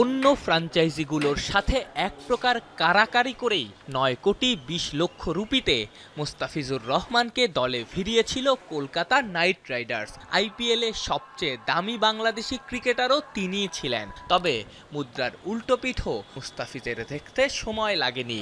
অন্য ফ্র্যাঞ্চাইজিগুলোর সাথে এক প্রকার কারাকারি করেই ৯ কোটি ২০ লক্ষ রুপিতে মোস্তাফিজুর রহমানকে দলে ভিড়িয়েছিল কলকাতা নাইট রাইডার্স। আইপিএলে সবচেয়ে দামি বাংলাদেশি ক্রিকেটারও তিনিই ছিলেন। তবে মুদ্রার উল্টো পিঠও মুস্তাফিজের দেখতে সময় লাগেনি।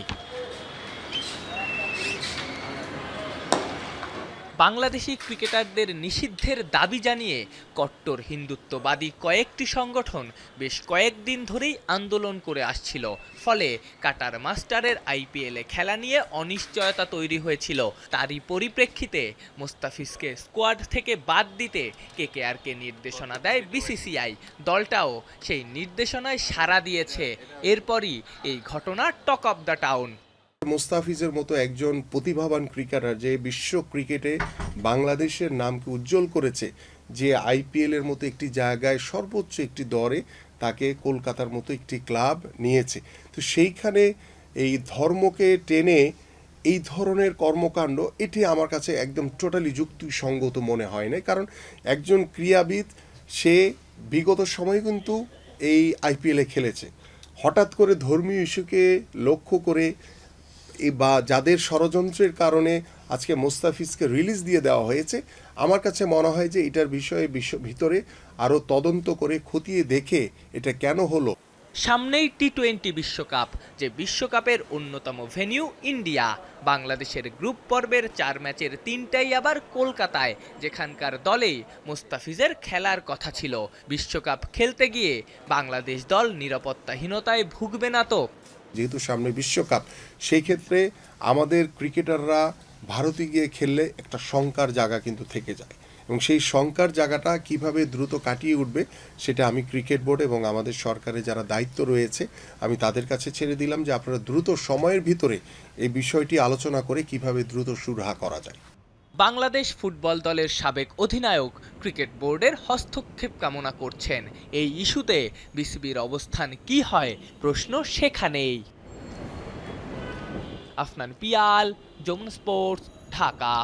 বাংলাদেশি ক্রিকেটারদের নিষিদ্ধের দাবি জানিয়ে কট্টর হিন্দুত্ববাদী কয়েকটি সংগঠন বেশ কয়েকদিন ধরেই আন্দোলন করে আসছিল। ফলে কাটার মাস্টারের আইপিএলে খেলা নিয়ে অনিশ্চয়তা তৈরি হয়েছিল। তারই পরিপ্রেক্ষিতে মোস্তাফিজকে স্কোয়াড থেকে বাদ দিতে কেকেআরকে নির্দেশনা দেয় বিসিসিআই। দলটাও সেই নির্দেশনায় সাড়া দিয়েছে। এরপরই এই ঘটনা টক অব দ্য টাউন। মোস্তাফিজের মতো একজন প্রতিভাবান ক্রিকেটার যে বিশ্ব ক্রিকেটে বাংলাদেশের নামকে উজ্জ্বল করেছে, যে আইপিএল এর মতো একটি জায়গায় সর্বোচ্চ একটি দরে তাকে কলকাতার মতো একটি ক্লাব নিয়েছে, তো সেইখানে এই ধর্মকে টেনে এই ধরনের কর্মকাণ্ড এটি আমার কাছে একদম টোটালি যুক্তিসঙ্গত মনে হয় না। কারণ একজন ক্রীড়াবিদ সে বিগত সময়ে কিন্তু এই আইপিএলে খেলেছে, হঠাৎ করে ধর্মীয় ইস্যুকে লক্ষ্য করে বা যাদের ষড়যন্ত্রের কারণে আজকে মোস্তাফিজকে রিলিজ দিয়ে দেওয়া হয়েছে, আমার কাছে মনে হয় যে এটার বিষয়ে ভিতরে আরও তদন্ত করে খতিয়ে দেখে এটা কেন হলো। সামনেই টি-20 বিশ্বকাপ, যে বিশ্বকাপের অন্যতম ভেন্যু ইন্ডিয়া। বাংলাদেশের গ্রুপ পর্বের 4 ম্যাচের 3টাই আবার কলকাতায়, যেখানকার দলেই মোস্তাফিজের খেলার কথা ছিল। বিশ্বকাপ খেলতে গিয়ে বাংলাদেশ দল নিরাপত্তাহীনতায় ভুগবে না তো? যেহেতু সামনে বিশ্বকাপ, সেই ক্ষেত্রে আমাদের ক্রিকেটাররা ভারতে গিয়ে খেললে একটা শঙ্কার জায়গা কিন্তু থেকে যায়, এবং সেই শঙ্কার জায়গাটা কিভাবে দ্রুত কাটিয়ে উঠবে সেটা আমি ক্রিকেট বোর্ড এবং আমাদের সরকারের যারা দায়িত্ব রয়েছে আমি তাদের কাছে ছেড়ে দিলাম, যে আপনারা দ্রুত সময়ের ভিতরে এই বিষয়টি আলোচনা করে কিভাবে দ্রুত সুরাহা করা যায়। বাংলাদেশ ফুটবল দলের সাবেক অধিনায়ক ক্রিকেট বোর্ডের হস্তক্ষেপ কামনা করছেন। এই ইস্যুতে বিসিবির অবস্থান কি হয়, প্রশ্ন সেখানেই। আফনান পিয়াল, যমুনা স্পোর্টস, ঢাকা।